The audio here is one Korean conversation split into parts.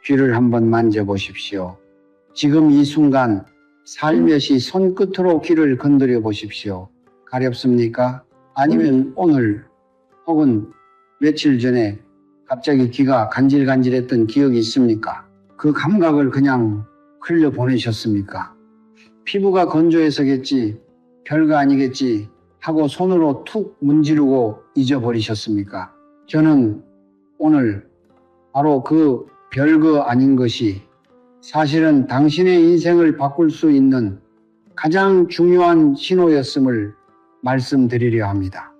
귀를 한번 만져보십시오. 지금 이 순간 살며시 손끝으로 귀를 건드려 보십시오. 가렵습니까? 아니면 오늘 혹은 며칠 전에 갑자기 귀가 간질간질했던 기억이 있습니까? 그 감각을 그냥 흘려보내셨습니까? 피부가 건조해서겠지, 별거 아니겠지 하고 손으로 툭 문지르고 잊어버리셨습니까? 저는 오늘 바로 그 별거 아닌 것이 사실은 당신의 인생을 바꿀 수 있는 가장 중요한 신호였음을 말씀드리려 합니다.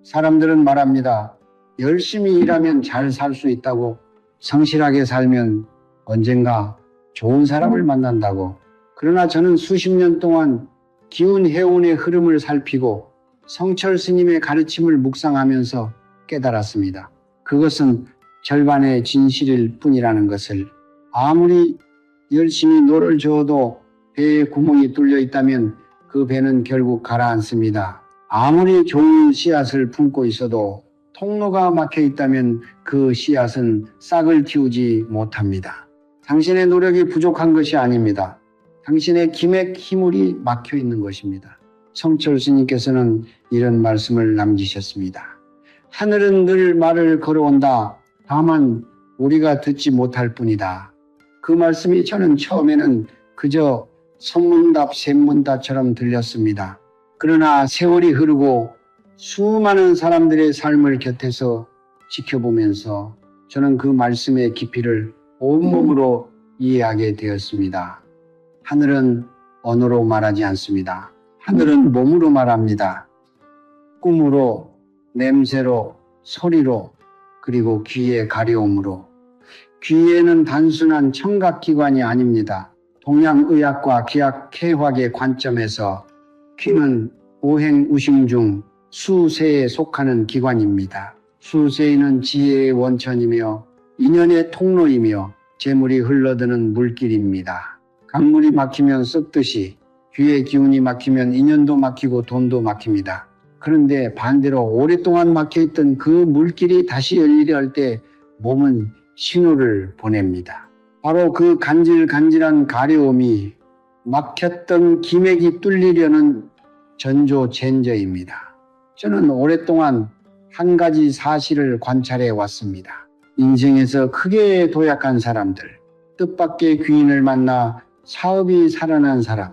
사람들은 말합니다. 열심히 일하면 잘 살 수 있다고, 성실하게 살면 언젠가 좋은 사람을 만난다고. 그러나 저는 수십 년 동안 기운 해운의 흐름을 살피고 성철 스님의 가르침을 묵상하면서 깨달았습니다. 그것은 절반의 진실일 뿐이라는 것을. 아무리 열심히 노를 저어도 배에 구멍이 뚫려 있다면 그 배는 결국 가라앉습니다. 아무리 좋은 씨앗을 품고 있어도 통로가 막혀 있다면 그 씨앗은 싹을 틔우지 못합니다. 당신의 노력이 부족한 것이 아닙니다. 당신의 기맥 희물이 막혀 있는 것입니다. 성철 스님께서는 이런 말씀을 남기셨습니다. 하늘은 늘 말을 걸어온다. 다만 우리가 듣지 못할 뿐이다. 그 말씀이 저는 처음에는 그저 선문답 샘문답처럼 들렸습니다. 그러나 세월이 흐르고 수많은 사람들의 삶을 곁에서 지켜보면서 저는 그 말씀의 깊이를 온몸으로 이해하게 되었습니다. 하늘은 언어로 말하지 않습니다. 하늘은 몸으로 말합니다. 꿈으로, 냄새로, 소리로, 그리고 귀의 가려움으로. 귀에는 단순한 청각기관이 아닙니다. 동양의학과 기하학의 관점에서 귀는 오행우신 중 수세에 속하는 기관입니다. 수세는 지혜의 원천이며 인연의 통로이며 재물이 흘러드는 물길입니다. 강물이 막히면 썩듯이 귀의 기운이 막히면 인연도 막히고 돈도 막힙니다. 그런데 반대로 오랫동안 막혀있던 그 물길이 다시 열리려 할 때 몸은 신호를 보냅니다. 바로 그 간질간질한 가려움이 막혔던 기맥이 뚫리려는 전조젠저입니다. 저는 오랫동안 한 가지 사실을 관찰해 왔습니다. 인생에서 크게 도약한 사람들, 뜻밖의 귀인을 만나 사업이 살아난 사람,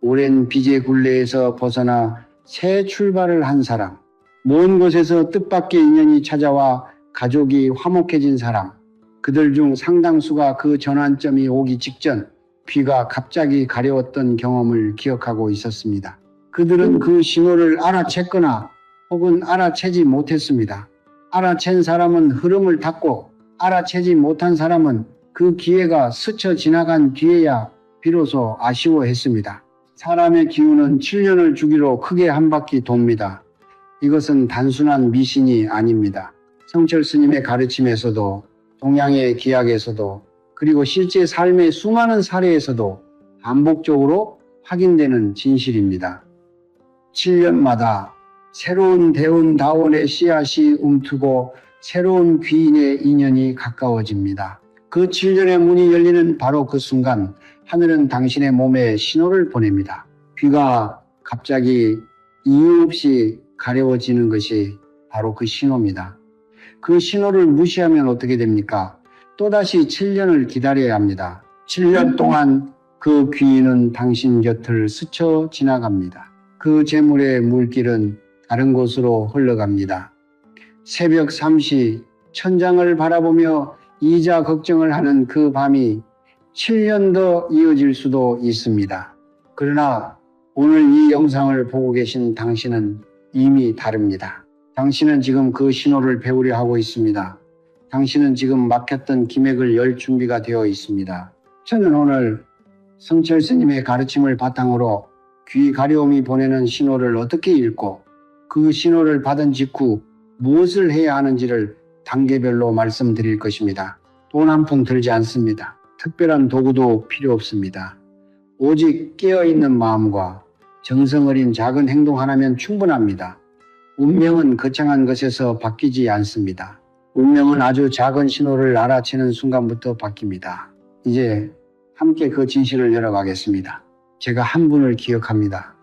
오랜 빚의 굴레에서 벗어나 새 출발을 한 사람, 먼 곳에서 뜻밖의 인연이 찾아와 가족이 화목해진 사람, 그들 중 상당수가 그 전환점이 오기 직전 귀가 갑자기 가려웠던 경험을 기억하고 있었습니다. 그들은 그 신호를 알아챘거나 혹은 알아채지 못했습니다. 알아챈 사람은 흐름을 탔고 알아채지 못한 사람은 그 기회가 스쳐 지나간 뒤에야 비로소 아쉬워했습니다. 사람의 기운은 7년을 주기로 크게 한 바퀴 돕니다. 이것은 단순한 미신이 아닙니다. 성철 스님의 가르침에서도 동양의 기학에서도 그리고 실제 삶의 수많은 사례에서도 반복적으로 확인되는 진실입니다. 7년마다 새로운 대운 다원의 씨앗이 움트고 새로운 귀인의 인연이 가까워집니다. 그 7년의 문이 열리는 바로 그 순간 하늘은 당신의 몸에 신호를 보냅니다. 귀가 갑자기 이유 없이 가려워지는 것이 바로 그 신호입니다. 그 신호를 무시하면 어떻게 됩니까? 또다시 7년을 기다려야 합니다. 7년 동안 그 귀인은 당신 곁을 스쳐 지나갑니다. 그 재물의 물길은 다른 곳으로 흘러갑니다. 새벽 3시 천장을 바라보며 이자 걱정을 하는 그 밤이 7년 더 이어질 수도 있습니다. 그러나 오늘 이 영상을 보고 계신 당신은 이미 다릅니다. 당신은 지금 그 신호를 배우려 하고 있습니다. 당신은 지금 막혔던 기맥을 열 준비가 되어 있습니다. 저는 오늘 성철 스님의 가르침을 바탕으로 귀 가려움이 보내는 신호를 어떻게 읽고 그 신호를 받은 직후 무엇을 해야 하는지를 단계별로 말씀드릴 것입니다. 돈 한 푼 들지 않습니다. 특별한 도구도 필요 없습니다. 오직 깨어있는 마음과 정성 어린 작은 행동 하나면 충분합니다. 운명은 거창한 것에서 바뀌지 않습니다. 운명은 아주 작은 신호를 알아채는 순간부터 바뀝니다. 이제 함께 그 진실을 열어가겠습니다. 제가 한 분을 기억합니다.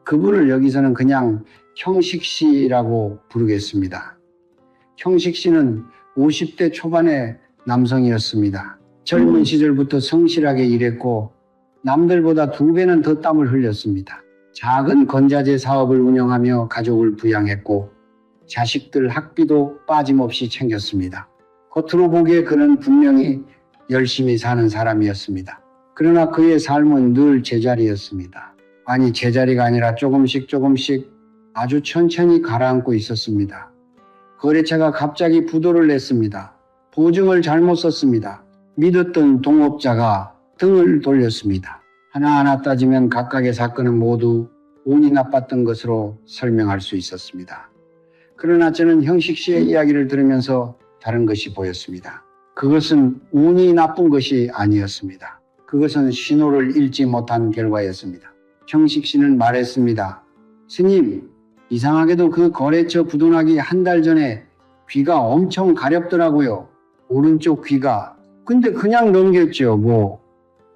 그분을 여기서는 그냥 형식 씨라고 부르겠습니다. 형식 씨는 50대 초반의 남성이었습니다. 젊은 시절부터 성실하게 일했고 남들보다 2배는 더 땀을 흘렸습니다. 작은 건자재 사업을 운영하며 가족을 부양했고 자식들 학비도 빠짐없이 챙겼습니다. 겉으로 보기에 그는 분명히 열심히 사는 사람이었습니다. 그러나 그의 삶은 늘 제자리였습니다. 아니, 제자리가 아니라 조금씩 아주 천천히 가라앉고 있었습니다. 거래처가 갑자기 부도를 냈습니다. 보증을 잘못 썼습니다. 믿었던 동업자가 등을 돌렸습니다. 하나하나 따지면 각각의 사건은 모두 운이 나빴던 것으로 설명할 수 있었습니다. 그러나 저는 형식 씨의 이야기를 들으면서 다른 것이 보였습니다. 그것은 운이 나쁜 것이 아니었습니다. 그것은 신호를 읽지 못한 결과였습니다. 형식 씨는 말했습니다. 스님, 이상하게도 그 거래처 부도나기 한 달 전에 귀가 엄청 가렵더라고요. 오른쪽 귀가. 근데 그냥 넘겼죠.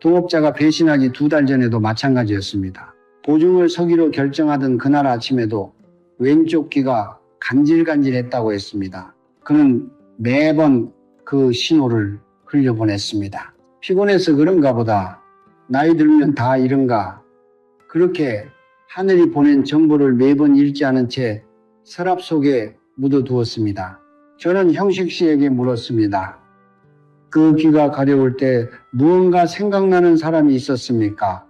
동업자가 배신하기 2달 전에도 마찬가지였습니다. 보증을 서기로 결정하던 그날 아침에도 왼쪽 귀가 간질간질했다고 했습니다. 그는 매번 그 신호를 흘려보냈습니다. 피곤해서 그런가 보다. 나이 들면 다 이런가. 그렇게 하늘이 보낸 정보를 매번 읽지 않은 채 서랍 속에 묻어두었습니다. 저는 형식 씨에게 물었습니다. 그 귀가 가려울 때 무언가 생각나는 사람이 있었습니까?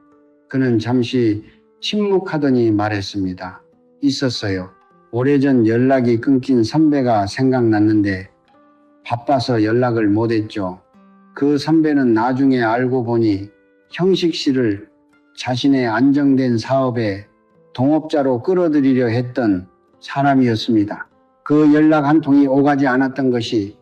그는 잠시 침묵하더니 말했습니다. 있었어요. 오래전 연락이 끊긴 선배가 생각났는데 바빠서 연락을 못했죠. 그 선배는 나중에 알고 보니 형식 씨를 자신의 안정된 사업에 동업자로 끌어들이려 했던 사람이었습니다. 그 연락 한 통이 오가지 않았던 것이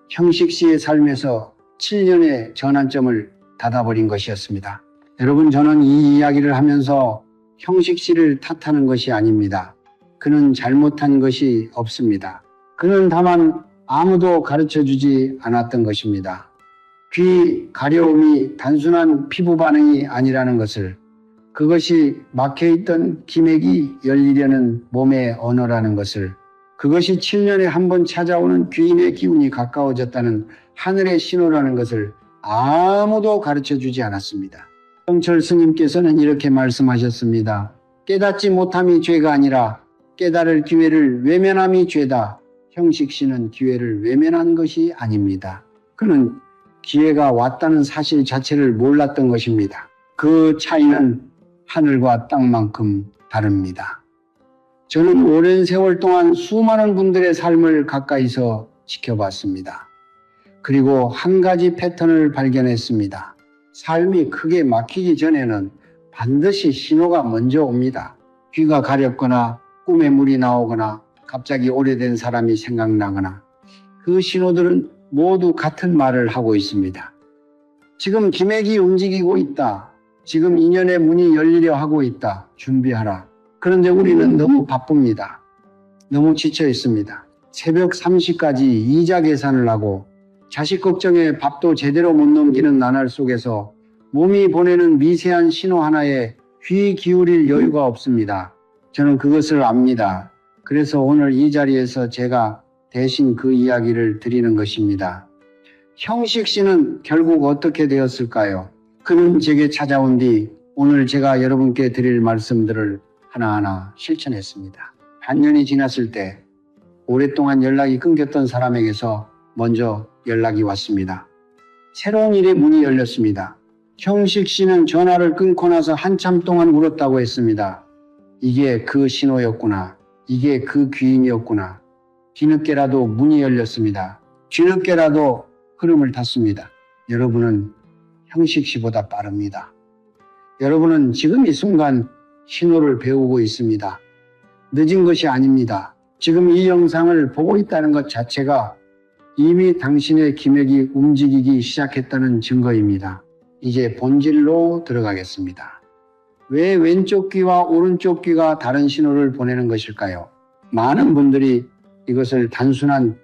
형식 씨의 삶에서 7년의 전환점을 닫아버린 것이었습니다. 여러분, 저는 이 이야기를 하면서 형식 씨를 탓하는 것이 아닙니다. 그는 잘못한 것이 없습니다. 그는 다만 아무도 가르쳐주지 않았던 것입니다. 귀 가려움이 단순한 피부 반응이 아니라는 것을, 그것이 막혀있던 기맥이 열리려는 몸의 언어라는 것을, 그것이 7년에 한 번 찾아오는 귀인의 기운이 가까워졌다는 하늘의 신호라는 것을 아무도 가르쳐주지 않았습니다. 성철 스님께서는 이렇게 말씀하셨습니다. 깨닫지 못함이 죄가 아니라 깨달을 기회를 외면함이 죄다. 형식 씨는 기회를 외면한 것이 아닙니다. 그는 기회가 왔다는 사실 자체를 몰랐던 것입니다. 그 차이는 하늘과 땅만큼 다릅니다. 저는 오랜 세월 동안 수많은 분들의 삶을 가까이서 지켜봤습니다. 그리고 한 가지 패턴을 발견했습니다. 삶이 크게 막히기 전에는 반드시 신호가 먼저 옵니다. 귀가 가렵거나 꿈에 물이 나오거나 갑자기 오래된 사람이 생각나거나, 그 신호들은 모두 같은 말을 하고 있습니다. 지금 기맥이 움직이고 있다. 지금 인연의 문이 열리려 하고 있다. 준비하라. 그런데 우리는 너무 바쁩니다. 너무 지쳐 있습니다. 새벽 3시까지 이자 계산을 하고 자식 걱정에 밥도 제대로 못 넘기는 나날 속에서 몸이 보내는 미세한 신호 하나에 귀 기울일 여유가 없습니다. 저는 그것을 압니다. 그래서 오늘 이 자리에서 제가 대신 그 이야기를 드리는 것입니다. 형식 씨는 결국 어떻게 되었을까요? 그는 제게 찾아온 뒤 오늘 제가 여러분께 드릴 말씀들을 하나하나 실천했습니다. 반년이 지났을 때 오랫동안 연락이 끊겼던 사람에게서 먼저 연락이 왔습니다. 새로운 일의 문이 열렸습니다. 형식 씨는 전화를 끊고 나서 한참 동안 울었다고 했습니다. 이게 그 신호였구나. 이게 그 귀인이었구나. 뒤늦게라도 문이 열렸습니다. 뒤늦게라도 흐름을 탔습니다. 여러분은 형식 씨보다 빠릅니다. 여러분은 지금 이 순간 신호를 배우고 있습니다. 늦은 것이 아닙니다. 지금 이 영상을 보고 있다는 것 자체가 이미 당신의 기맥이 움직이기 시작했다는 증거입니다. 이제 본질로 들어가겠습니다. 왜 왼쪽 귀와 오른쪽 귀가 다른 신호를 보내는 것일까요? 많은 분들이 이것을 단순한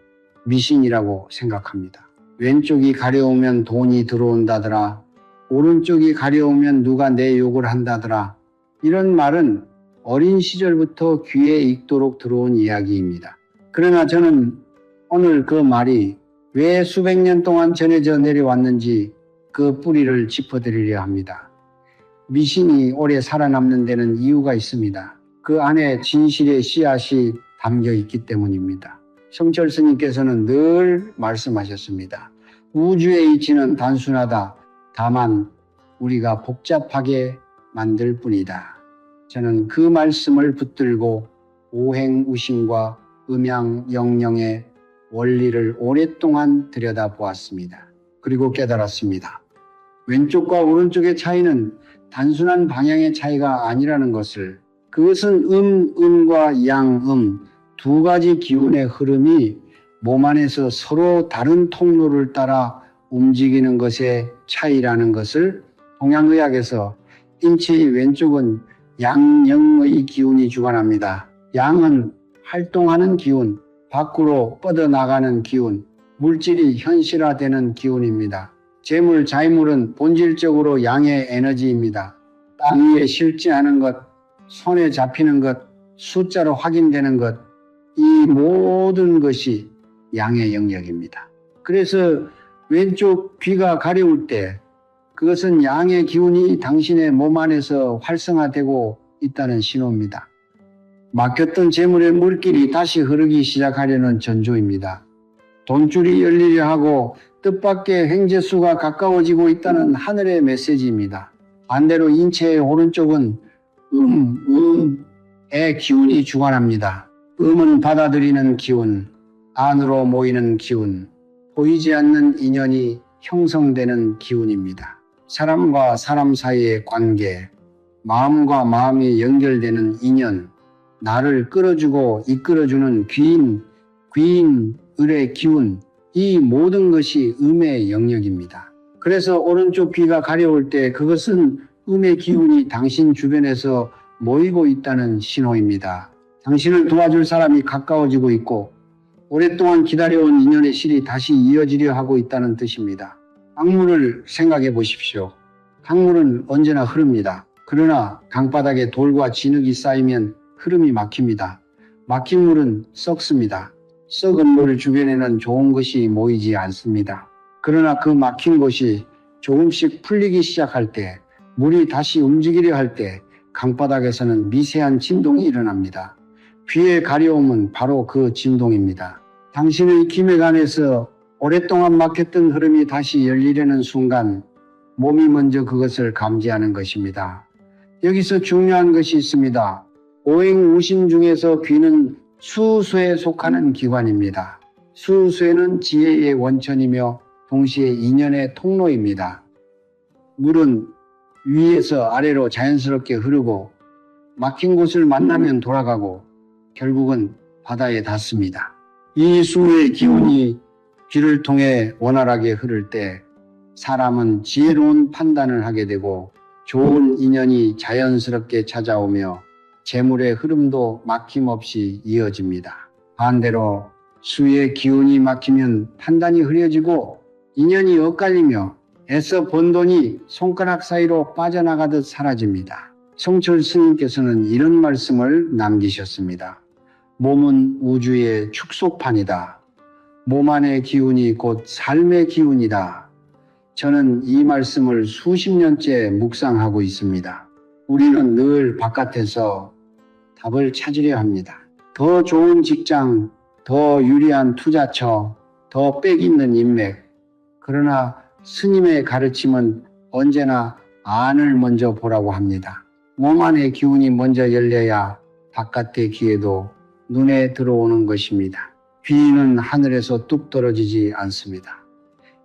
미신이라고 생각합니다. 왼쪽이 가려우면 돈이 들어온다더라. 오른쪽이 가려우면 누가 내 욕을 한다더라. 이런 말은 어린 시절부터 귀에 익도록 들어온 이야기입니다. 그러나 저는 오늘 그 말이 왜 수백 년 동안 전해져 내려왔는지 그 뿌리를 짚어드리려 합니다. 미신이 오래 살아남는 데는 이유가 있습니다. 그 안에 진실의 씨앗이 담겨 있기 때문입니다. 성철 스님께서는 늘 말씀하셨습니다. 우주의 이치는 단순하다. 다만 우리가 복잡하게 만들 뿐이다. 저는 그 말씀을 붙들고 오행우신과 음양영령의 원리를 오랫동안 들여다보았습니다. 그리고 깨달았습니다. 왼쪽과 오른쪽의 차이는 단순한 방향의 차이가 아니라는 것을, 그것은 음과 양음 두 가지 기운의 흐름이 몸 안에서 서로 다른 통로를 따라 움직이는 것의 차이라는 것을 동양의학에서 인체의 왼쪽은 양영의 기운이 주관합니다. 양은 활동하는 기운, 밖으로 뻗어나가는 기운, 물질이 현실화되는 기운입니다. 재물, 자유물은 본질적으로 양의 에너지입니다. 땅 위에 실제하는 것, 손에 잡히는 것, 숫자로 확인되는 것, 이 모든 것이 양의 영역입니다. 그래서 왼쪽 귀가 가려울 때 그것은 양의 기운이 당신의 몸 안에서 활성화되고 있다는 신호입니다. 막혔던 재물의 물길이 다시 흐르기 시작하려는 전조입니다. 돈줄이 열리려 하고 뜻밖의 횡재수가 가까워지고 있다는 하늘의 메시지입니다. 반대로 인체의 오른쪽은 음의 기운이 주관합니다. 음은 받아들이는 기운, 안으로 모이는 기운, 보이지 않는 인연이 형성되는 기운입니다. 사람과 사람 사이의 관계, 마음과 마음이 연결되는 인연, 나를 끌어주고 이끌어주는 귀인의 기운, 이 모든 것이 음의 영역입니다. 그래서 오른쪽 귀가 가려울 때 그것은 음의 기운이 당신 주변에서 모이고 있다는 신호입니다. 당신을 도와줄 사람이 가까워지고 있고 오랫동안 기다려온 인연의 실이 다시 이어지려 하고 있다는 뜻입니다. 강물을 생각해 보십시오. 강물은 언제나 흐릅니다. 그러나 강바닥에 돌과 진흙이 쌓이면 흐름이 막힙니다. 막힌 물은 썩습니다. 썩은 물 주변에는 좋은 것이 모이지 않습니다. 그러나 그 막힌 곳이 조금씩 풀리기 시작할 때, 물이 다시 움직이려 할 때 강바닥에서는 미세한 진동이 일어납니다. 귀의 가려움은 바로 그 진동입니다. 당신의 기맥안에서 오랫동안 막혔던 흐름이 다시 열리려는 순간 몸이 먼저 그것을 감지하는 것입니다. 여기서 중요한 것이 있습니다. 오행우신 중에서 귀는 수수에 속하는 기관입니다. 수수에는 지혜의 원천이며 동시에 인연의 통로입니다. 물은 위에서 아래로 자연스럽게 흐르고 막힌 곳을 만나면 돌아가고 결국은 바다에 닿습니다. 이 수의 기운이 귀를 통해 원활하게 흐를 때 사람은 지혜로운 판단을 하게 되고 좋은 인연이 자연스럽게 찾아오며 재물의 흐름도 막힘없이 이어집니다. 반대로 수의 기운이 막히면 판단이 흐려지고 인연이 엇갈리며 애써 번 돈이 손가락 사이로 빠져나가듯 사라집니다. 성철 스님께서는 이런 말씀을 남기셨습니다. 몸은 우주의 축소판이다. 몸 안의 기운이 곧 삶의 기운이다. 저는 이 말씀을 수십 년째 묵상하고 있습니다. 우리는 늘 바깥에서 답을 찾으려 합니다. 더 좋은 직장, 더 유리한 투자처, 더 빽 있는 인맥. 그러나 스님의 가르침은 언제나 안을 먼저 보라고 합니다. 몸 안의 기운이 먼저 열려야 바깥의 기회도 눈에 들어오는 것입니다. 귀인은 하늘에서 뚝 떨어지지 않습니다.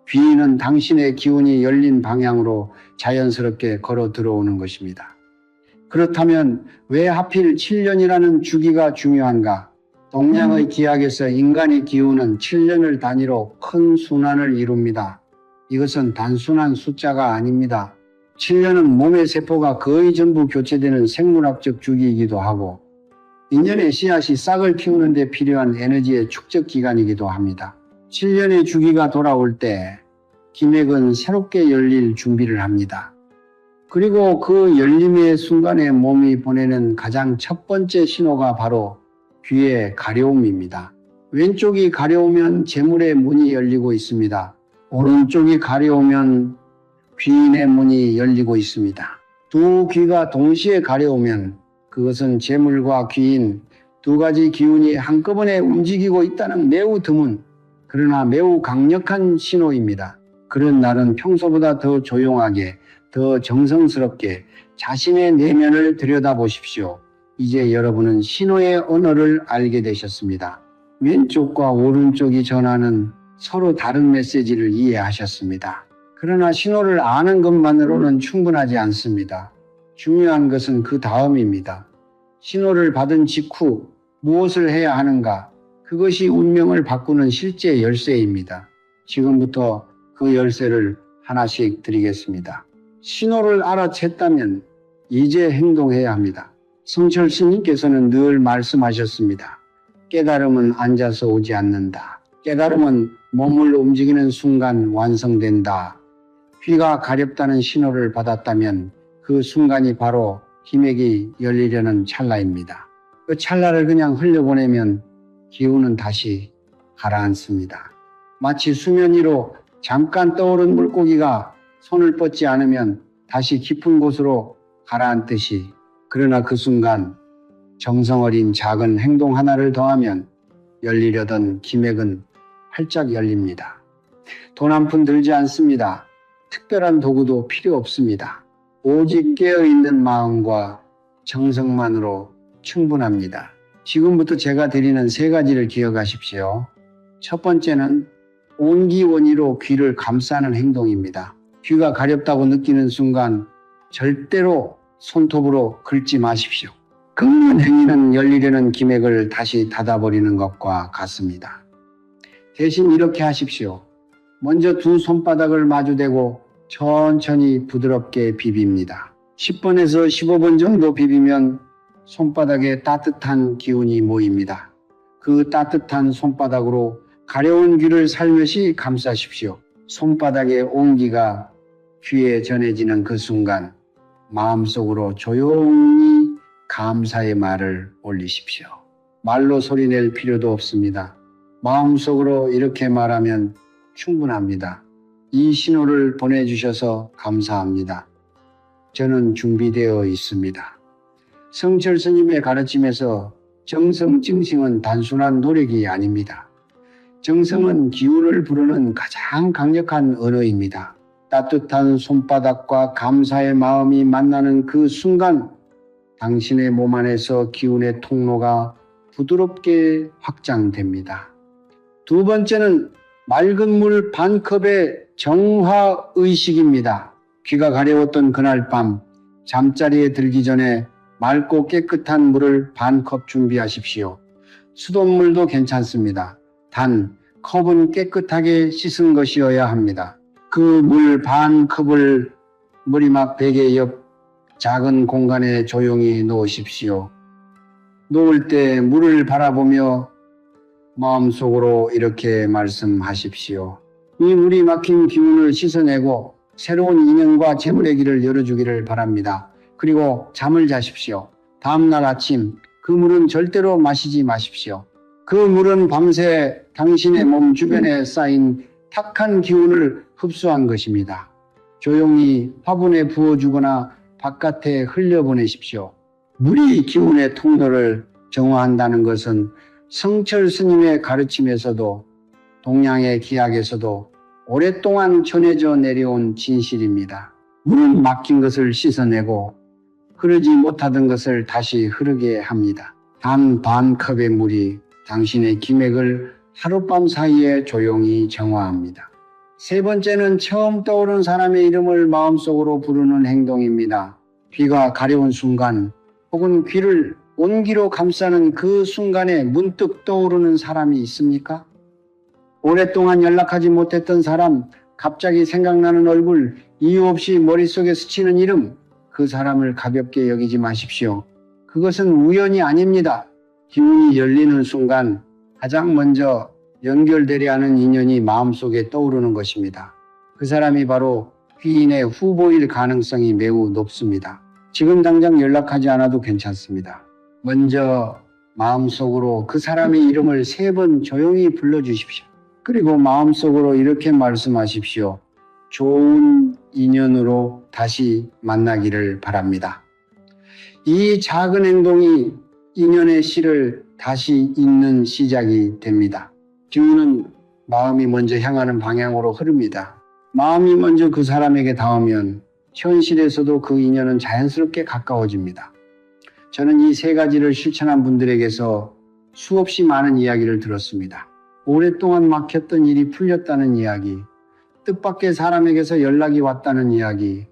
귀인은 당신의 기운이 열린 방향으로 자연스럽게 걸어 들어오는 것입니다. 그렇다면 왜 하필 7년이라는 주기가 중요한가? 동양의 기학에서 인간의 기운은 7년을 단위로 큰 순환을 이룹니다. 이것은 단순한 숫자가 아닙니다. 7년은 몸의 세포가 거의 전부 교체되는 생물학적 주기이기도 하고 인연의 씨앗이 싹을 키우는 데 필요한 에너지의 축적 기간이기도 합니다. 7년의 주기가 돌아올 때 기맥은 새롭게 열릴 준비를 합니다. 그리고 그 열림의 순간에 몸이 보내는 가장 첫 번째 신호가 바로 귀의 가려움입니다. 왼쪽이 가려우면 재물의 문이 열리고 있습니다. 오른쪽이 가려우면 귀인의 문이 열리고 있습니다. 두 귀가 동시에 가려우면 그것은 재물과 귀인 두 가지 기운이 한꺼번에 움직이고 있다는 매우 드문 그러나 매우 강력한 신호입니다. 그런 날은 평소보다 더 조용하게 더 정성스럽게 자신의 내면을 들여다보십시오. 이제 여러분은 신호의 언어를 알게 되셨습니다. 왼쪽과 오른쪽이 전하는 서로 다른 메시지를 이해하셨습니다. 그러나 신호를 아는 것만으로는 충분하지 않습니다. 중요한 것은 그 다음입니다. 신호를 받은 직후 무엇을 해야 하는가? 그것이 운명을 바꾸는 실제 열쇠입니다. 지금부터 그 열쇠를 하나씩 드리겠습니다. 신호를 알아챘다면 이제 행동해야 합니다. 성철 스님께서는 늘 말씀하셨습니다. 깨달음은 앉아서 오지 않는다. 깨달음은 몸을 움직이는 순간 완성된다. 귀가 가렵다는 신호를 받았다면 그 순간이 바로 기맥이 열리려는 찰나입니다. 그 찰나를 그냥 흘려보내면 기운은 다시 가라앉습니다. 마치 수면 위로 잠깐 떠오른 물고기가 손을 뻗지 않으면 다시 깊은 곳으로 가라앉듯이 그러나 그 순간 정성 어린 작은 행동 하나를 더하면 열리려던 기맥은 활짝 열립니다. 돈 한 푼 들지 않습니다. 특별한 도구도 필요 없습니다. 오직 깨어있는 마음과 정성만으로 충분합니다. 지금부터 제가 드리는 세 가지를 기억하십시오. 첫 번째는 온기원이로 귀를 감싸는 행동입니다. 귀가 가렵다고 느끼는 순간 절대로 손톱으로 긁지 마십시오. 긁는 행위는 열리려는 기맥을 다시 닫아버리는 것과 같습니다. 대신 이렇게 하십시오. 먼저 두 손바닥을 마주대고 천천히 부드럽게 비빕니다. 10번에서 15번 정도 비비면 손바닥에 따뜻한 기운이 모입니다. 그 따뜻한 손바닥으로 가려운 귀를 살며시 감싸십시오. 손바닥의 온기가 귀에 전해지는 그 순간 마음속으로 조용히 감사의 말을 올리십시오. 말로 소리낼 필요도 없습니다. 마음속으로 이렇게 말하면 충분합니다. 이 신호를 보내주셔서 감사합니다. 저는 준비되어 있습니다. 성철 스님의 가르침에서 정성증심은 단순한 노력이 아닙니다. 정성은 기운을 부르는 가장 강력한 언어입니다. 따뜻한 손바닥과 감사의 마음이 만나는 그 순간 당신의 몸 안에서 기운의 통로가 부드럽게 확장됩니다. 두 번째는 맑은 물 반 컵의 정화의식입니다. 귀가 가려웠던 그날 밤 잠자리에 들기 전에 맑고 깨끗한 물을 반 컵 준비하십시오. 수돗물도 괜찮습니다. 단 컵은 깨끗하게 씻은 것이어야 합니다. 그 물 반 컵을 머리막 베개 옆 작은 공간에 조용히 놓으십시오. 놓을 때 물을 바라보며 마음속으로 이렇게 말씀하십시오. 이 물이 막힌 기운을 씻어내고 새로운 인연과 재물의 길을 열어주기를 바랍니다. 그리고 잠을 자십시오. 다음날 아침 그 물은 절대로 마시지 마십시오. 그 물은 밤새 당신의 몸 주변에 쌓인 탁한 기운을 흡수한 것입니다. 조용히 화분에 부어주거나 바깥에 흘려보내십시오. 물이 기운의 통로를 정화한다는 것은 성철 스님의 가르침에서도 동양의 기약에서도 오랫동안 전해져 내려온 진실입니다. 물은 막힌 것을 씻어내고 흐르지 못하던 것을 다시 흐르게 합니다. 단 반 컵의 물이 당신의 기맥을 하룻밤 사이에 조용히 정화합니다. 세 번째는 처음 떠오른 사람의 이름을 마음속으로 부르는 행동입니다. 귀가 가려운 순간 혹은 귀를 온기로 감싸는 그 순간에 문득 떠오르는 사람이 있습니까? 오랫동안 연락하지 못했던 사람, 갑자기 생각나는 얼굴, 이유 없이 머릿속에 스치는 이름, 그 사람을 가볍게 여기지 마십시오. 그것은 우연이 아닙니다. 기운이 열리는 순간 가장 먼저 연결되려 하는 인연이 마음속에 떠오르는 것입니다. 그 사람이 바로 귀인의 후보일 가능성이 매우 높습니다. 지금 당장 연락하지 않아도 괜찮습니다. 먼저 마음속으로 그 사람의 이름을 3번 조용히 불러주십시오. 그리고 마음속으로 이렇게 말씀하십시오. 좋은 인연으로 다시 만나기를 바랍니다. 이 작은 행동이 인연의 씨를 다시 잇는 시작이 됩니다. 기운은 마음이 먼저 향하는 방향으로 흐릅니다. 마음이 먼저 그 사람에게 닿으면 현실에서도 그 인연은 자연스럽게 가까워집니다. 저는 이 3가지를 실천한 분들에게서 수없이 많은 이야기를 들었습니다. 오랫동안 막혔던 일이 풀렸다는 이야기, 뜻밖의 사람에게서 연락이 왔다는 이야기,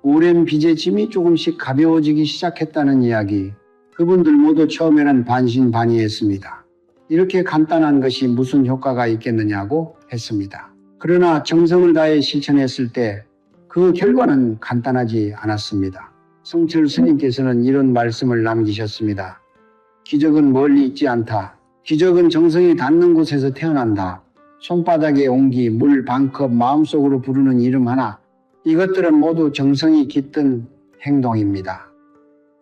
오랜 빚의 짐이 조금씩 가벼워지기 시작했다는 이야기, 그분들 모두 처음에는 반신반의했습니다. 이렇게 간단한 것이 무슨 효과가 있겠느냐고 했습니다. 그러나 정성을 다해 실천했을 때 그 결과는 간단하지 않았습니다. 성철 스님께서는 이런 말씀을 남기셨습니다. 기적은 멀리 있지 않다. 기적은 정성이 닿는 곳에서 태어난다. 손바닥에 온기, 물 반컵, 마음속으로 부르는 이름 하나, 이것들은 모두 정성이 깃든 행동입니다.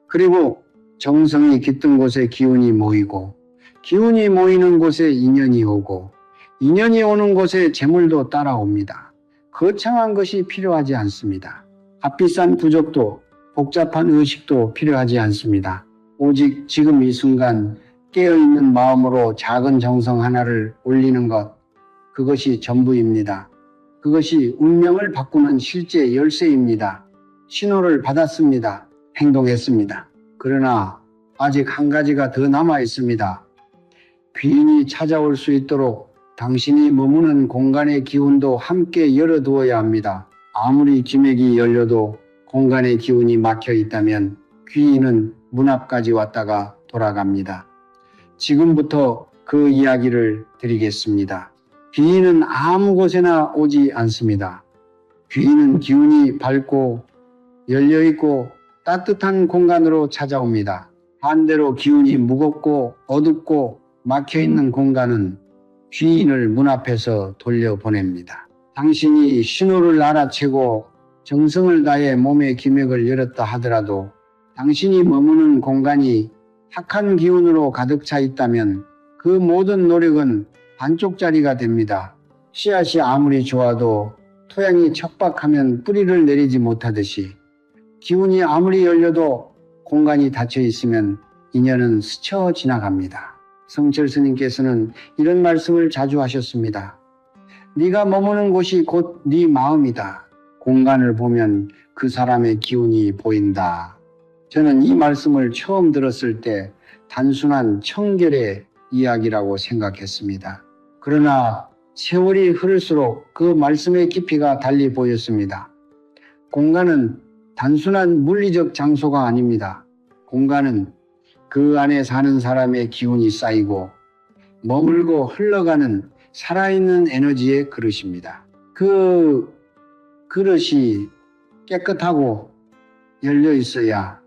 그리고 정성이 깃든 곳에 기운이 모이고, 기운이 모이는 곳에 인연이 오고, 인연이 오는 곳에 재물도 따라옵니다. 거창한 것이 필요하지 않습니다. 값비싼 부적도 복잡한 의식도 필요하지 않습니다. 오직 지금 이 순간 깨어있는 마음으로 작은 정성 하나를 올리는 것, 그것이 전부입니다. 그것이 운명을 바꾸는 실제 열쇠입니다. 신호를 받았습니다. 행동했습니다. 그러나 아직 한 가지가 더 남아 있습니다. 귀인이 찾아올 수 있도록 당신이 머무는 공간의 기운도 함께 열어두어야 합니다. 아무리 기맥이 열려도 공간의 기운이 막혀 있다면 귀인은 문 앞까지 왔다가 돌아갑니다. 지금부터 그 이야기를 드리겠습니다. 귀인은 아무 곳에나 오지 않습니다. 귀인은 기운이 밝고 열려있고 따뜻한 공간으로 찾아옵니다. 반대로 기운이 무겁고 어둡고 막혀있는 공간은 귀인을 문 앞에서 돌려보냅니다. 당신이 신호를 알아채고 정성을 다해 몸의 기맥을 열었다 하더라도 당신이 머무는 공간이 탁한 기운으로 가득 차 있다면 그 모든 노력은 반쪽짜리가 됩니다. 씨앗이 아무리 좋아도 토양이 척박하면 뿌리를 내리지 못하듯이 기운이 아무리 열려도 공간이 닫혀 있으면 인연은 스쳐 지나갑니다. 성철 스님께서는 이런 말씀을 자주 하셨습니다. 네가 머무는 곳이 곧 네 마음이다. 공간을 보면 그 사람의 기운이 보인다. 저는 이 말씀을 처음 들었을 때 단순한 청결의 이야기라고 생각했습니다. 그러나 세월이 흐를수록 그 말씀의 깊이가 달리 보였습니다. 공간은 단순한 물리적 장소가 아닙니다. 공간은 그 안에 사는 사람의 기운이 쌓이고 머물고 흘러가는 살아있는 에너지의 그릇입니다. 그 그릇이 깨끗하고 열려 있어야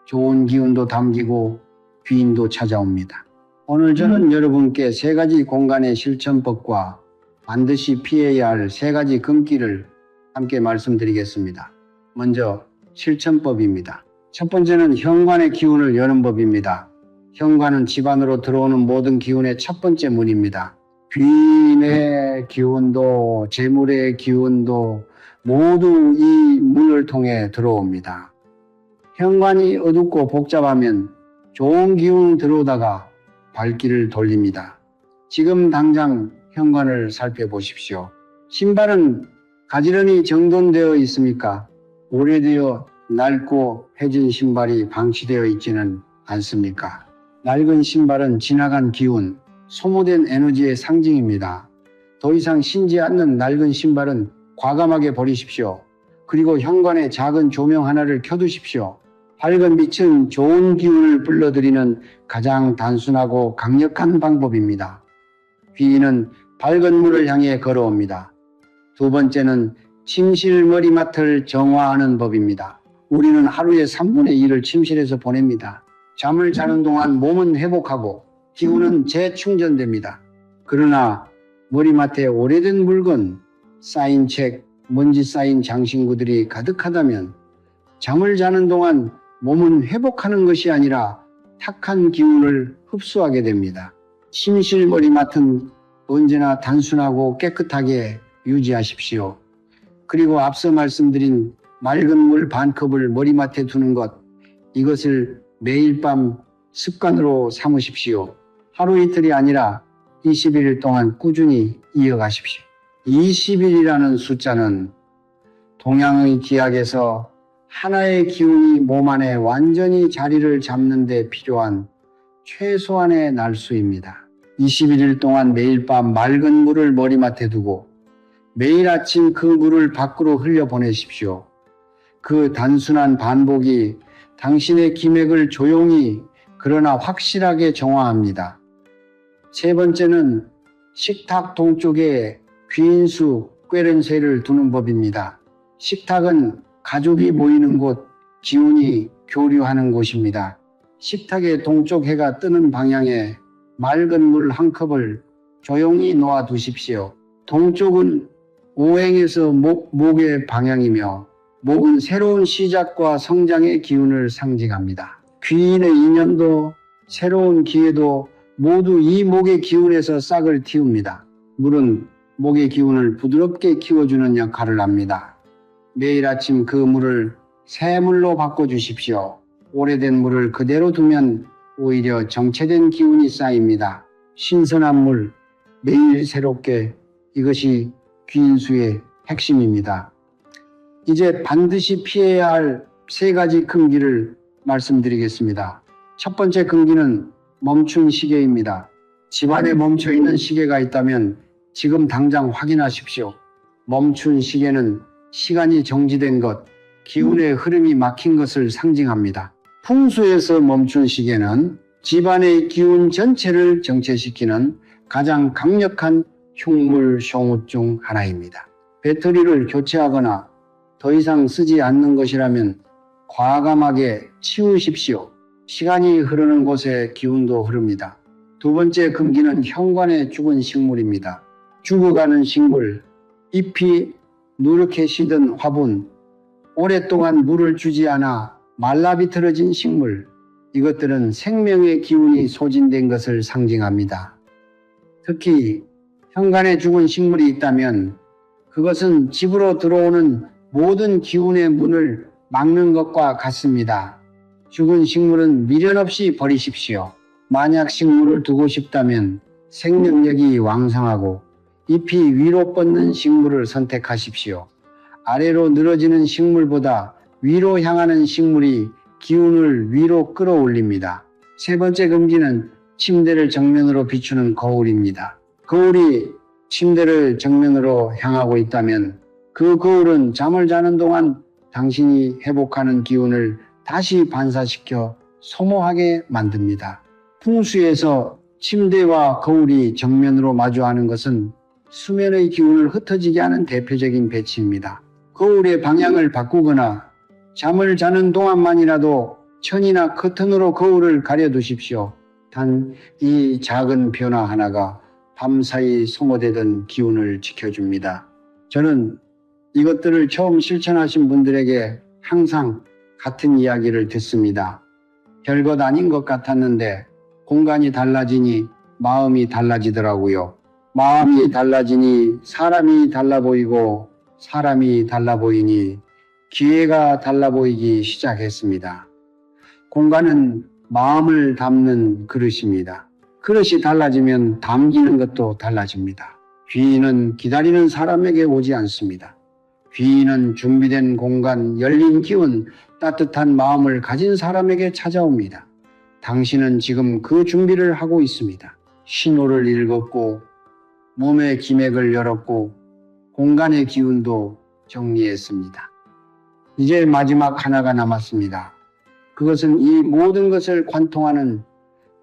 좋은 기운도 담기고 귀인도 찾아옵니다. 오늘 저는 여러분께 3가지 공간의 실천법과 반드시 피해야 할 3가지 금기를 함께 말씀드리겠습니다. 먼저 실천법입니다. 첫 번째는 현관의 기운을 여는 법입니다. 현관은 집 안으로 들어오는 모든 기운의 첫 번째 문입니다. 귀인의 기운도 재물의 기운도 모두 이 문을 통해 들어옵니다. 현관이 어둡고 복잡하면 좋은 기운 들어오다가 발길을 돌립니다. 지금 당장 현관을 살펴보십시오. 신발은 가지런히 정돈되어 있습니까? 오래되어 낡고 해진 신발이 방치되어 있지는 않습니까? 낡은 신발은 지나간 기운, 소모된 에너지의 상징입니다. 더 이상 신지 않는 낡은 신발은 과감하게 버리십시오. 그리고 현관에 작은 조명 하나를 켜두십시오. 밝은 빛은 좋은 기운을 불러들이는 가장 단순하고 강력한 방법입니다. 귀인은 밝은 물을 향해 걸어옵니다. 두 번째는 침실 머리맡을 정화하는 법입니다. 우리는 하루에 3분의 1을 침실에서 보냅니다. 잠을 자는 동안 몸은 회복하고 기운은 재충전됩니다. 그러나 머리맡에 오래된 물건, 쌓인 책, 먼지 쌓인 장신구들이 가득하다면 잠을 자는 동안 몸은 회복하는 것이 아니라 탁한 기운을 흡수하게 됩니다. 침실 머리맡은 언제나 단순하고 깨끗하게 유지하십시오. 그리고 앞서 말씀드린 맑은 물 반컵을 머리맡에 두는 것, 이것을 매일 밤 습관으로 삼으십시오. 하루 이틀이 아니라 21일 동안 꾸준히 이어가십시오. 20일이라는 숫자는 동양의 기약에서 하나의 기운이 몸 안에 완전히 자리를 잡는 데 필요한 최소한의 날수입니다. 21일 동안 매일 밤 맑은 물을 머리맡에 두고 매일 아침 그 물을 밖으로 흘려보내십시오. 그 단순한 반복이 당신의 기맥을 조용히 그러나 확실하게 정화합니다. 세 번째는 식탁 동쪽에 귀인수 꾀렌쇠를 두는 법입니다. 식탁은 가족이 모이는 곳, 기운이 교류하는 곳입니다. 식탁의 동쪽 해가 뜨는 방향에 맑은 물 한 컵을 조용히 놓아 두십시오. 동쪽은 오행에서 목의 방향이며 목은 새로운 시작과 성장의 기운을 상징합니다. 귀인의 인연도 새로운 기회도 모두 이 목의 기운에서 싹을 틔웁니다. 물은 목의 기운을 부드럽게 키워주는 역할을 합니다. 매일 아침 그 물을 새 물로 바꿔주십시오. 오래된 물을 그대로 두면 오히려 정체된 기운이 쌓입니다. 신선한 물, 매일 새롭게, 이것이 귀인수의 핵심입니다. 이제 반드시 피해야 할 세 가지 금기를 말씀드리겠습니다. 첫 번째 금기는 멈춘 시계입니다. 집안에 멈춰있는 시계가 있다면 지금 당장 확인하십시오. 멈춘 시계는 시간이 정지된 것, 기운의 흐름이 막힌 것을 상징합니다. 풍수에서 멈춘 시계는 집안의 기운 전체를 정체시키는 가장 강력한 흉물쇼무 중 하나입니다. 배터리를 교체하거나 더 이상 쓰지 않는 것이라면 과감하게 치우십시오. 시간이 흐르는 곳에 기운도 흐릅니다. 두 번째 금기는 현관의 죽은 식물입니다. 죽어가는 식물, 잎이 누렇게 시든 화분, 오랫동안 물을 주지 않아 말라비틀어진 식물, 이것들은 생명의 기운이 소진된 것을 상징합니다. 특히 현관에 죽은 식물이 있다면 그것은 집으로 들어오는 모든 기운의 문을 막는 것과 같습니다. 죽은 식물은 미련 없이 버리십시오. 만약 식물을 두고 싶다면 생명력이 왕성하고 잎이 위로 뻗는 식물을 선택하십시오. 아래로 늘어지는 식물보다 위로 향하는 식물이 기운을 위로 끌어올립니다. 세 번째 금기는 침대를 정면으로 비추는 거울입니다. 거울이 침대를 정면으로 향하고 있다면 그 거울은 잠을 자는 동안 당신이 회복하는 기운을 다시 반사시켜 소모하게 만듭니다. 풍수에서 침대와 거울이 정면으로 마주하는 것은 수면의 기운을 흩어지게 하는 대표적인 배치입니다. 거울의 방향을 바꾸거나 잠을 자는 동안만이라도 천이나 커튼으로 거울을 가려두십시오. 단 이 작은 변화 하나가 밤사이 소모되던 기운을 지켜줍니다. 저는 이것들을 처음 실천하신 분들에게 항상 같은 이야기를 듣습니다. 별것 아닌 것 같았는데 공간이 달라지니 마음이 달라지더라고요. 마음이 달라지니 사람이 달라 보이고 사람이 달라 보이니 기회가 달라 보이기 시작했습니다. 공간은 마음을 담는 그릇입니다. 그릇이 달라지면 담기는 것도 달라집니다. 귀인은 기다리는 사람에게 오지 않습니다. 귀인은 준비된 공간, 열린 기운, 따뜻한 마음을 가진 사람에게 찾아옵니다. 당신은 지금 그 준비를 하고 있습니다. 신호를 읽었고 몸의 기맥을 열었고 공간의 기운도 정리했습니다. 이제 마지막 하나가 남았습니다. 그것은 이 모든 것을 관통하는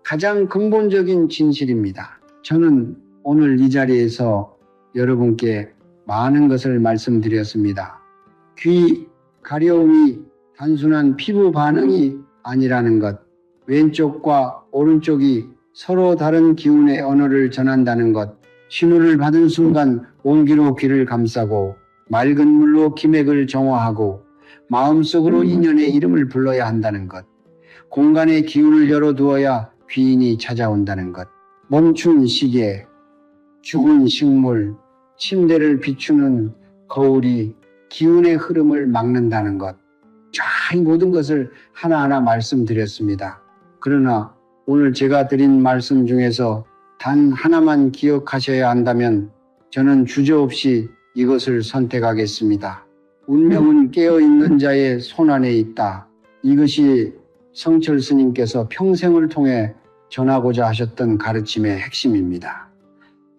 가장 근본적인 진실입니다. 저는 오늘 이 자리에서 여러분께 많은 것을 말씀드렸습니다. 귀 가려움이 단순한 피부 반응이 아니라는 것, 왼쪽과 오른쪽이 서로 다른 기운의 언어를 전한다는 것, 신호를 받은 순간 온기로 귀를 감싸고 맑은 물로 기맥을 정화하고 마음속으로 인연의 이름을 불러야 한다는 것, 공간의 기운을 열어두어야 귀인이 찾아온다는 것, 멈춘 시계, 죽은 식물, 침대를 비추는 거울이 기운의 흐름을 막는다는 것, 이 모든 것을 하나하나 말씀드렸습니다. 그러나 오늘 제가 드린 말씀 중에서 단 하나만 기억하셔야 한다면 저는 주저없이 이것을 선택하겠습니다. 운명은 깨어있는 자의 손안에 있다. 이것이 성철 스님께서 평생을 통해 전하고자 하셨던 가르침의 핵심입니다.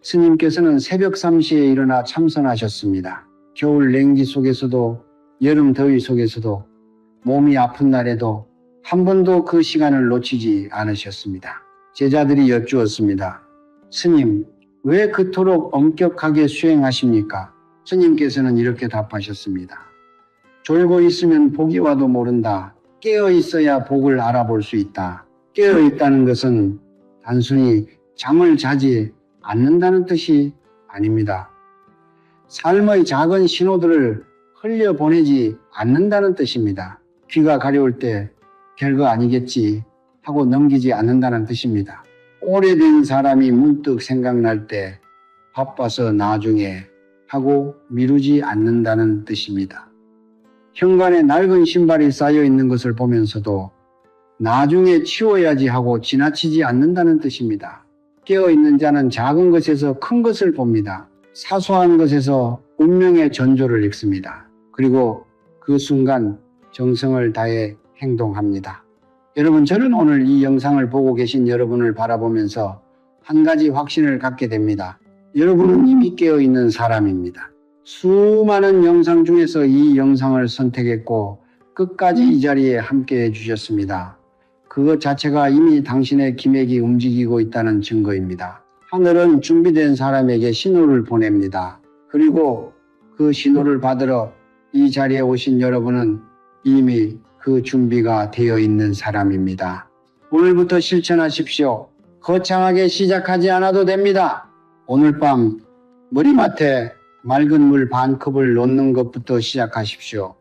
스님께서는 새벽 3시에 일어나 참선하셨습니다. 겨울 냉기 속에서도 여름 더위 속에서도 몸이 아픈 날에도 한 번도 그 시간을 놓치지 않으셨습니다. 제자들이 여쭈었습니다. 스님, 왜 그토록 엄격하게 수행하십니까? 스님께서는 이렇게 답하셨습니다. 졸고 있으면 복이 와도 모른다. 깨어 있어야 복을 알아볼 수 있다. 깨어 있다는 것은 단순히 잠을 자지 않는다는 뜻이 아닙니다. 삶의 작은 신호들을 흘려보내지 않는다는 뜻입니다. 귀가 가려울 때 별거 아니겠지 하고 넘기지 않는다는 뜻입니다. 오래된 사람이 문득 생각날 때 바빠서 나중에 하고 미루지 않는다는 뜻입니다. 현관에 낡은 신발이 쌓여 있는 것을 보면서도 나중에 치워야지 하고 지나치지 않는다는 뜻입니다. 깨어있는 자는 작은 것에서 큰 것을 봅니다. 사소한 것에서 운명의 전조를 읽습니다. 그리고 그 순간 정성을 다해 행동합니다. 여러분, 저는 오늘 이 영상을 보고 계신 여러분을 바라보면서 한 가지 확신을 갖게 됩니다. 여러분은 이미 깨어있는 사람입니다. 수많은 영상 중에서 이 영상을 선택했고 끝까지 이 자리에 함께 해주셨습니다. 그것 자체가 이미 당신의 기맥이 움직이고 있다는 증거입니다. 하늘은 준비된 사람에게 신호를 보냅니다. 그리고 그 신호를 받으러 이 자리에 오신 여러분은 이미 그 준비가 되어 있는 사람입니다. 오늘부터 실천하십시오. 거창하게 시작하지 않아도 됩니다. 오늘 밤 머리맡에 맑은 물 반 컵을 놓는 것부터 시작하십시오.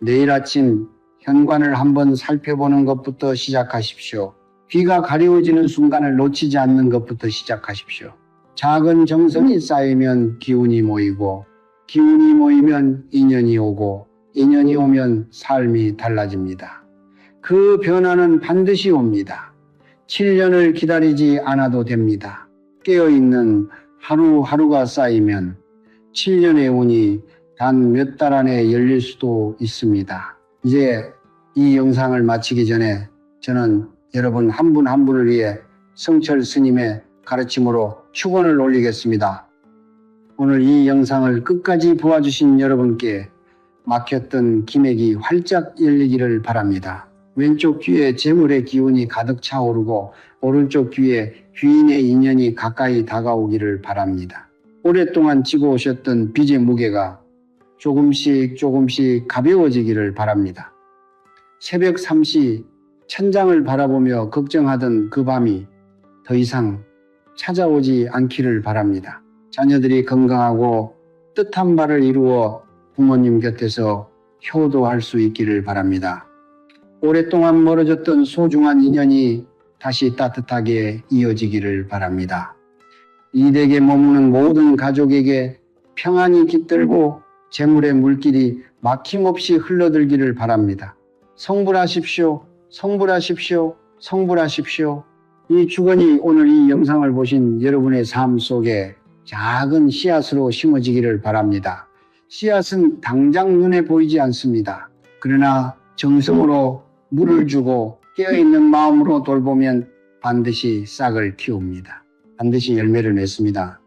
내일 아침 현관을 한번 살펴보는 것부터 시작하십시오. 귀가 가려워지는 순간을 놓치지 않는 것부터 시작하십시오. 작은 정성이 쌓이면 기운이 모이고, 기운이 모이면 인연이 오고, 인연이 오면 삶이 달라집니다. 그 변화는 반드시 옵니다. 7년을 기다리지 않아도 됩니다. 깨어있는 하루하루가 쌓이면 7년의 운이 단 몇 달 안에 열릴 수도 있습니다. 이제 이 영상을 마치기 전에 저는 여러분 한 분 한 분을 위해 성철 스님의 가르침으로 축원을 올리겠습니다. 오늘 이 영상을 끝까지 보아주신 여러분께 막혔던 기맥이 활짝 열리기를 바랍니다. 왼쪽 귀에 재물의 기운이 가득 차오르고 오른쪽 귀에 귀인의 인연이 가까이 다가오기를 바랍니다. 오랫동안 지고 오셨던 빚의 무게가 조금씩 가벼워지기를 바랍니다. 새벽 3시 천장을 바라보며 걱정하던 그 밤이 더 이상 찾아오지 않기를 바랍니다. 자녀들이 건강하고 뜻한 바를 이루어 부모님 곁에서 효도할 수 있기를 바랍니다. 오랫동안 멀어졌던 소중한 인연이 다시 따뜻하게 이어지기를 바랍니다. 이 댁에 머무는 모든 가족에게 평안이 깃들고 재물의 물길이 막힘없이 흘러들기를 바랍니다. 성불하십시오. 성불하십시오. 성불하십시오. 이 축원이 오늘 이 영상을 보신 여러분의 삶 속에 작은 씨앗으로 심어지기를 바랍니다. 씨앗은 당장 눈에 보이지 않습니다. 그러나 정성으로 물을 주고 깨어있는 마음으로 돌보면 반드시 싹을 틔웁니다. 반드시 열매를 맺습니다.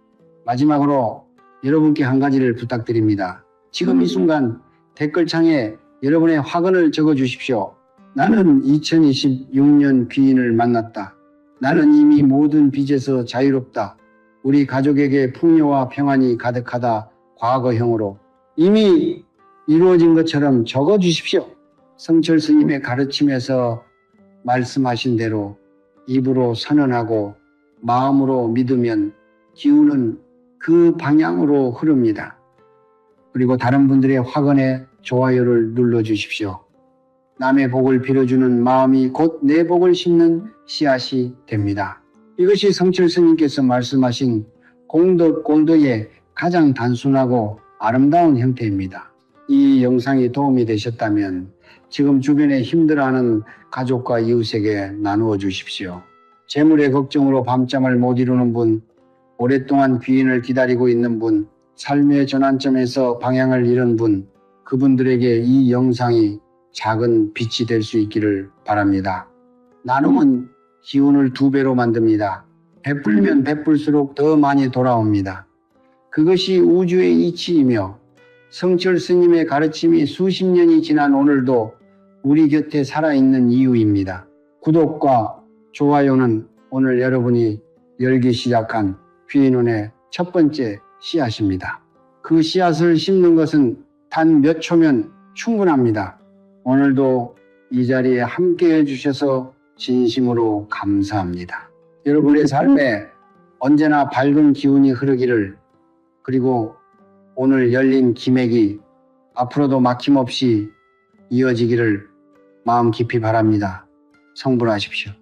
마지막으로 여러분께 한 가지를 부탁드립니다. 지금 이 순간 댓글창에 여러분의 화근을 적어 주십시오. 나는 2026년 귀인을 만났다. 나는 이미 모든 빚에서 자유롭다. 우리 가족에게 풍요와 평안이 가득하다. 과거형으로 이미 이루어진 것처럼 적어 주십시오. 성철 스님의 가르침에서 말씀하신 대로 입으로 선언하고 마음으로 믿으면 기운은 그 방향으로 흐릅니다. 그리고 다른 분들의 화근에 좋아요를 눌러주십시오. 남의 복을 빌어주는 마음이 곧 내 복을 심는 씨앗이 됩니다. 이것이 성철 스님께서 말씀하신 공덕 골덕의 가장 단순하고 아름다운 형태입니다. 이 영상이 도움이 되셨다면 지금 주변에 힘들어하는 가족과 이웃에게 나누어 주십시오. 재물의 걱정으로 밤잠을 못 이루는 분, 오랫동안 귀인을 기다리고 있는 분, 삶의 전환점에서 방향을 잃은 분, 그분들에게 이 영상이 작은 빛이 될 수 있기를 바랍니다. 나눔은 기운을 2배로 만듭니다. 베풀면 베풀수록 더 많이 돌아옵니다. 그것이 우주의 이치이며 성철 스님의 가르침이 수십 년이 지난 오늘도 우리 곁에 살아있는 이유입니다. 구독과 좋아요는 오늘 여러분이 열기 시작한 귀인원의 첫 번째 씨앗입니다. 그 씨앗을 심는 것은 단 몇 초면 충분합니다. 오늘도 이 자리에 함께 해주셔서 진심으로 감사합니다. 여러분의 삶에 언제나 밝은 기운이 흐르기를, 그리고 오늘 열린 기맥이 앞으로도 막힘없이 이어지기를 마음 깊이 바랍니다. 성불하십시오.